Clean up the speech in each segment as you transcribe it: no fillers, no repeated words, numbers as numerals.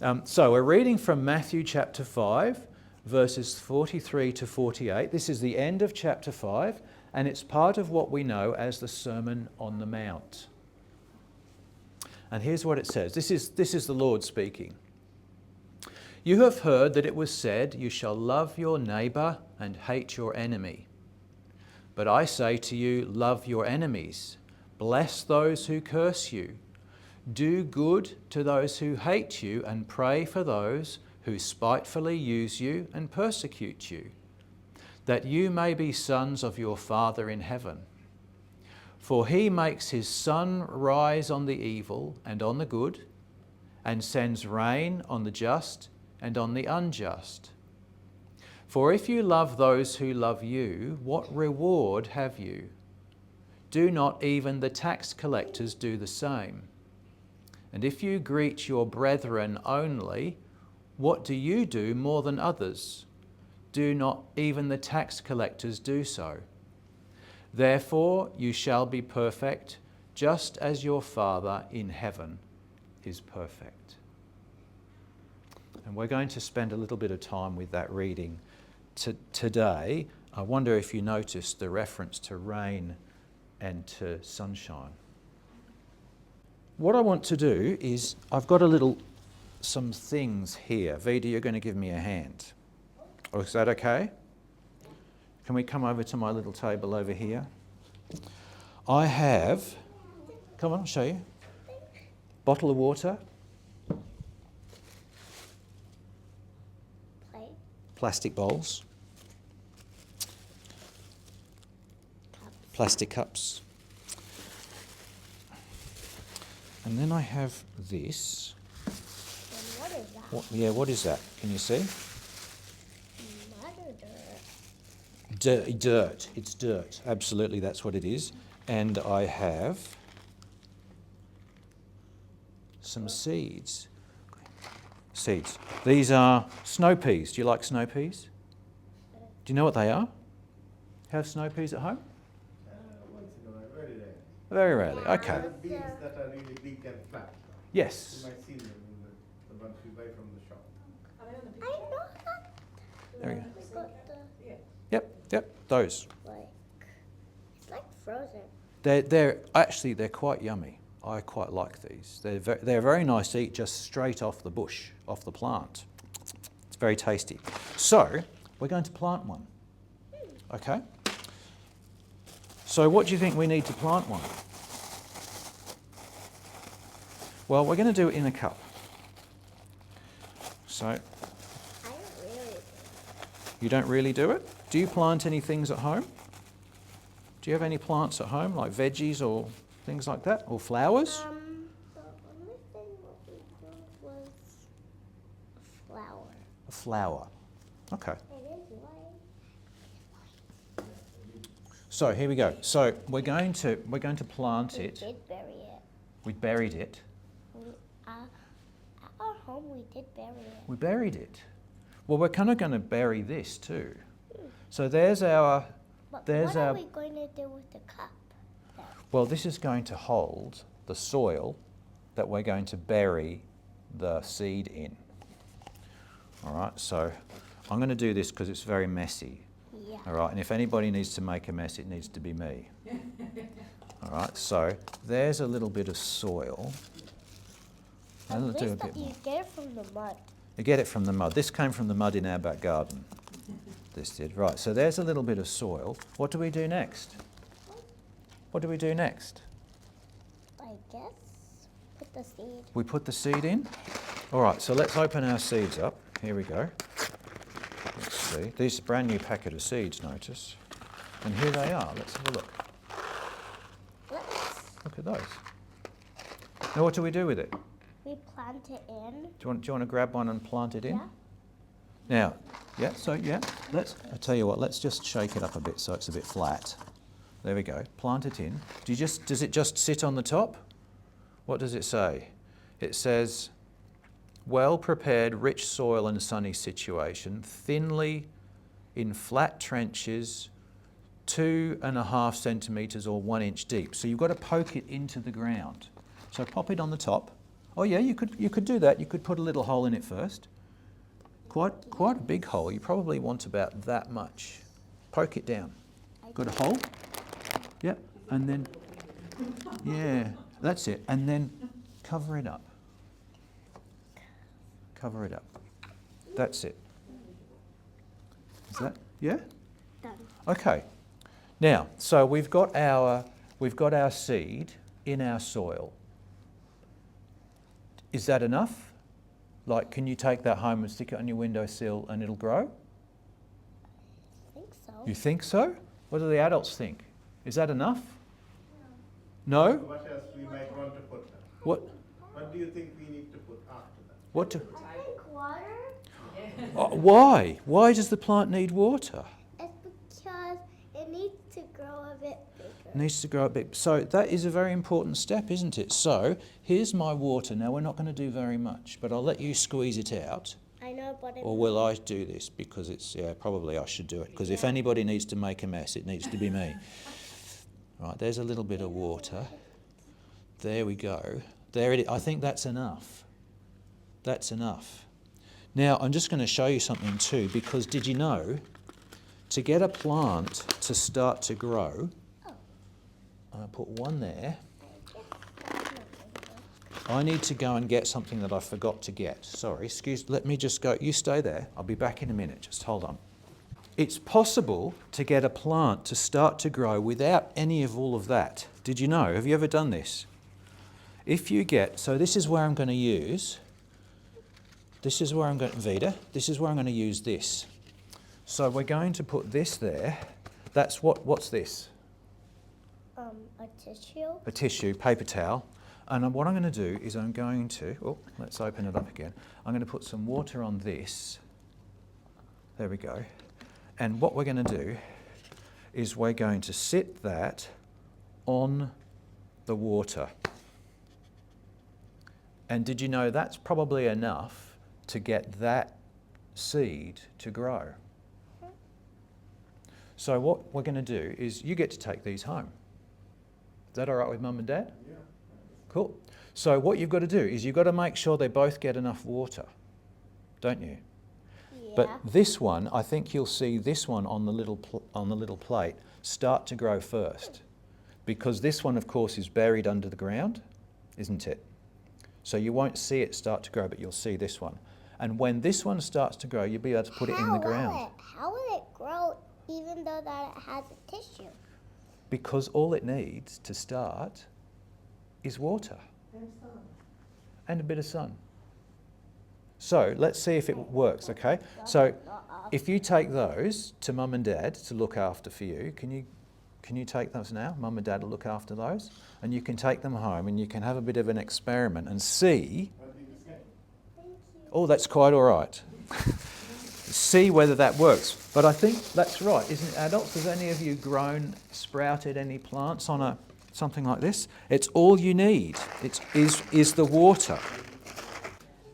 So we're reading from Matthew chapter 5, verses 43 to 48. This is the end of chapter 5, and it's part of what we know as the Sermon on the Mount. And here's what it says. This is the Lord speaking. You have heard that it was said, you shall love your neighbour and hate your enemy. But I say to you, love your enemies. Bless those who curse you. Do good to those who hate you and pray for those who spitefully use you and persecute you, that you may be sons of your Father in heaven. For he makes his sun rise on the evil and on the good, and sends rain on the just and on the unjust. For if you love those who love you, what reward have you? Do not even the tax collectors do the same? And if you greet your brethren only, what do you do more than others? Do not even the tax collectors do so? Therefore you shall be perfect, just as your Father in heaven is perfect. And we're going to spend a little bit of time with that reading today. I wonder if you noticed the reference to rain and to sunshine. What I want to do is, I've got some things here. Vida, you're going to give me a hand. Or is that okay? Can we come over to my little table over here? I have, come on, I'll show you. Bottle of water. Plastic bowls. Plastic cups. And then I have this. And what is that? What is that? Can you see? Dirt. Dirt. It's dirt. Absolutely, that's what it is. And I have some seeds. Seeds. These are snow peas. Do you like snow peas? Do you know what they are? Have snow peas at home? Once in a while, very rare. Very rarely. Okay. Beans that are really big and flat. Yes. You might see them in the ones we buy from the shop. I know that. There we go. We got Yep. Those. It's like frozen. They're quite yummy. I quite like these. They're very nice to eat just straight off the bush, off the plant. It's very tasty. So we're going to plant one. Okay. So what do you think we need to plant one? Well, we're going to do it in a cup. So I don't really. you don't really do it? Do you plant any things at home? Do you have any plants at home, like veggies or things like that, or flowers? The only thing what we grew was a flower. A flower. Okay. It is white. So here we go. So we're going to plant We it. did bury it. We buried it. At our home, we did bury it. We buried it. Well, we're kind of going to bury this too. So there's our. But There's what are our. we going to do with the cup? Then? Well, this is going to hold the soil that we're going to bury the seed in. All right. So I'm going to do this because it's very messy. Yeah. All right. And if anybody needs to make a mess, it needs to be me. All right. So there's a little bit of soil. And At I'll do a least bit that more. you get it from the mud. You get it from the mud. This came from the mud in our back garden. This did. Right, so there's a little bit of soil. What do we do next? What do we do next? I guess put the seed. We put the seed in. All right, so let's open our seeds up. Here we go. Let's see. These are a brand new packet of seeds, notice. And here they are. Let's have a look. Look at those. Now what do we do with it? We plant it in. Do you want to grab one and plant it in? Yeah. Now, I tell you what, let's just shake it up a bit so it's a bit flat. There we go. Plant it in. Does it just sit on the top? What does it say? It says, well-prepared, rich soil and sunny situation, thinly in flat trenches, 2.5 centimetres or 1 inch deep. So you've got to poke it into the ground. So pop it on the top. Oh yeah, you could do that. You could put a little hole in it first. Quite a big hole. You probably want about that much. Poke it down. Got a hole? Yep. And then, yeah, that's it. And then cover it up. Cover it up. That's it. Is that, yeah? Done. Okay. Now, so we've got our seed in our soil. Is that enough? Like, can you take that home and stick it on your windowsill and it'll grow? I think so. You think so? What do the adults think? Is that enough? No? What else we might want to put there? What? What do you think we need to put after that? What do? I think water. Why? Why does the plant need water? It's because it needs to grow a bit bigger. It needs to grow a bit. So that is a very important step, isn't it? So here's my water. Now we're not going to do very much, but I'll let you squeeze it out. I know, but Or will I do this? Because it's, yeah, probably I should do it. Because if anybody needs to make a mess, it needs to be me. Right, there's a little bit of water. There we go. There it is. I think that's enough. That's enough. Now, I'm just going to show you something too, because did you know, to get a plant to start to grow, I put one there. I need to go and get something that I forgot to get. Sorry, let me just go. You stay there. I'll be back in a minute. Just hold on. It's possible to get a plant to start to grow without any of all of that. Did you know? Have you ever done this? If you get, so this is where I'm going to use, this is where I'm going to use this. So we're going to put this there. That's what's this? A tissue. A tissue, paper towel. And what I'm going to do is let's open it up again. I'm going to put some water on this. There we go. And what we're going to do is we're going to sit that on the water. And did you know that's probably enough to get that seed to grow? So what we're going to do is you get to take these home. Is that all right with Mum and Dad? Yeah. Cool. So what you've got to do is you've got to make sure they both get enough water, don't you? Yeah. But this one, I think you'll see this one on the little plate start to grow first, because this one, of course, is buried under the ground, isn't it? So you won't see it start to grow, but you'll see this one. And when this one starts to grow, you'll be able to put it in the ground. How will it grow even though that it has a tissue? Because all it needs to start is water. And a bit of sun. So let's see if it works, okay? So if you take those to Mum and Dad to look after for you, can you take those now? Mum and Dad will look after those. And you can take them home and you can have a bit of an experiment and see. Oh, that's quite all right. See whether that works. But I think that's right, isn't it, adults? Has any of you sprouted any plants on something like this? It's all you need. Is the water.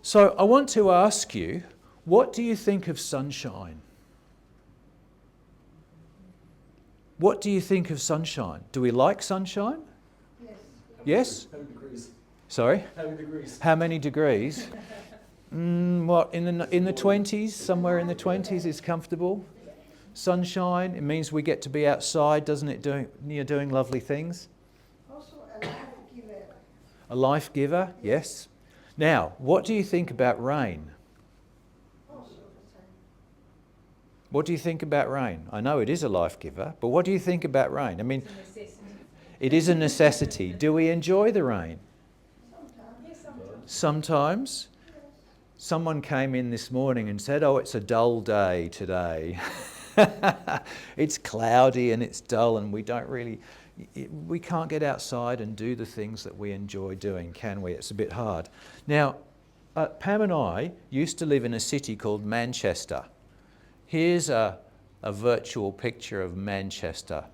So I want to ask you, what do you think of sunshine? What do you think of sunshine? Do we like sunshine? Yes? How many degrees? Sorry? How many degrees? How many degrees? What, in the 20s? Somewhere in the 20s is comfortable. Sunshine, it means we get to be outside, doesn't it? Doing lovely things. Also a life giver. A life giver, yes. Now, what do you think about rain? Also the same. What do you think about rain? I know it is a life giver, but what do you think about rain? I mean, it is a necessity. Do we enjoy the rain? Sometimes. Yes, sometimes. Sometimes. Someone came in this morning and said, oh, it's a dull day today. It's cloudy and it's dull and we can't get outside and do the things that we enjoy doing, can we? It's a bit hard. Now, Pam and I used to live in a city called Manchester. Here's a virtual picture of Manchester.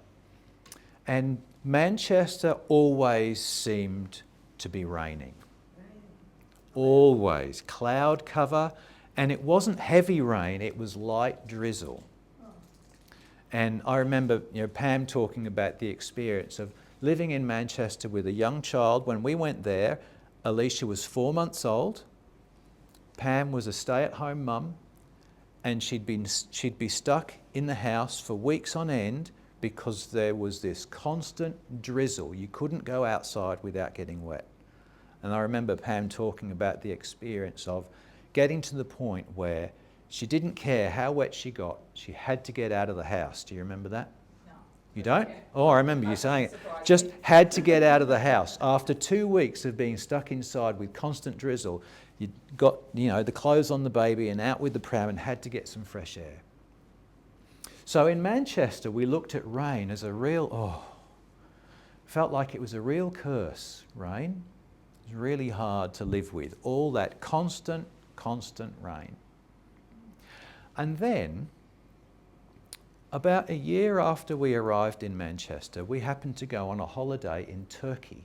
And Manchester always seemed to be raining. Always. Cloud cover. And it wasn't heavy rain, it was light drizzle. And I remember Pam talking about the experience of living in Manchester with a young child. When we went there, Alicia was 4 months old. Pam was a stay-at-home mum, and she'd be stuck in the house for weeks on end because there was this constant drizzle. You couldn't go outside without getting wet. And I remember Pam talking about the experience of getting to the point where she didn't care how wet she got. She had to get out of the house. Do you remember that? No. You don't? Okay. Oh, I remember you saying it. Just had to get out of the house. After 2 weeks of being stuck inside with constant drizzle, you got, the clothes on the baby and out with the pram and had to get some fresh air. So in Manchester, we looked at rain as a real, felt like it was a real curse, rain. It was really hard to live with, all that constant rain. And then, about a year after we arrived in Manchester, we happened to go on a holiday in Turkey.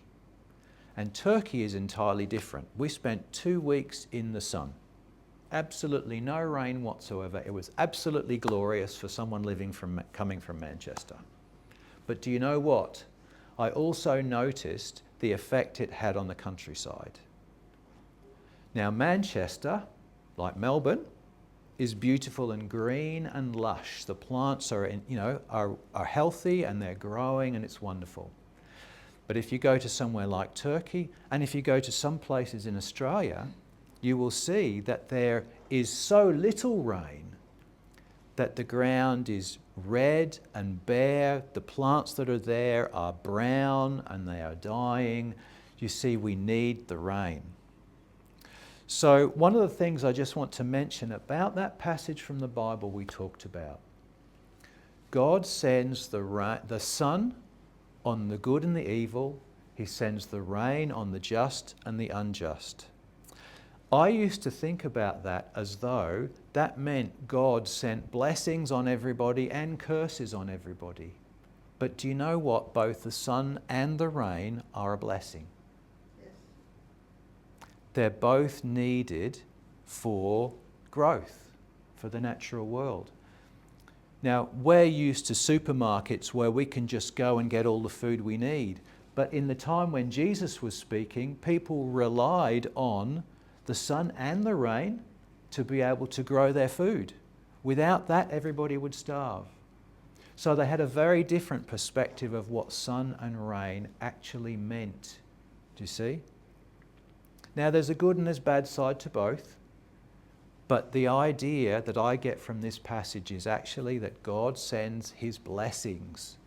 And Turkey is entirely different. We spent 2 weeks in the sun. Absolutely no rain whatsoever. It was absolutely glorious for someone coming from Manchester. But do you know what? I also noticed the effect it had on the countryside. Now Manchester, like Melbourne, is beautiful and green and lush. The plants are healthy and they're growing and it's wonderful. But if you go to somewhere like Turkey, and if you go to some places in Australia, you will see that there is so little rain that the ground is red and bare. The plants that are there are brown and they are dying. You see, we need the rain. So one of the things I just want to mention about that passage from the Bible we talked about, God sends the sun on the good and the evil. He sends the rain on the just and the unjust. I used to think about that as though that meant God sent blessings on everybody and curses on everybody. But do you know what? Both the sun and the rain are a blessing. Yes. They're both needed for growth, for the natural world. Now, we're used to supermarkets where we can just go and get all the food we need. But in the time when Jesus was speaking, people relied on the sun and the rain to be able to grow their food. Without that, everybody would starve. So they had a very different perspective of what sun and rain actually meant. Do you see? Now, there's a good and there's bad side to both. But the idea that I get from this passage is actually that God sends his blessings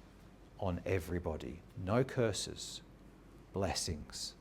on everybody. No curses, blessings.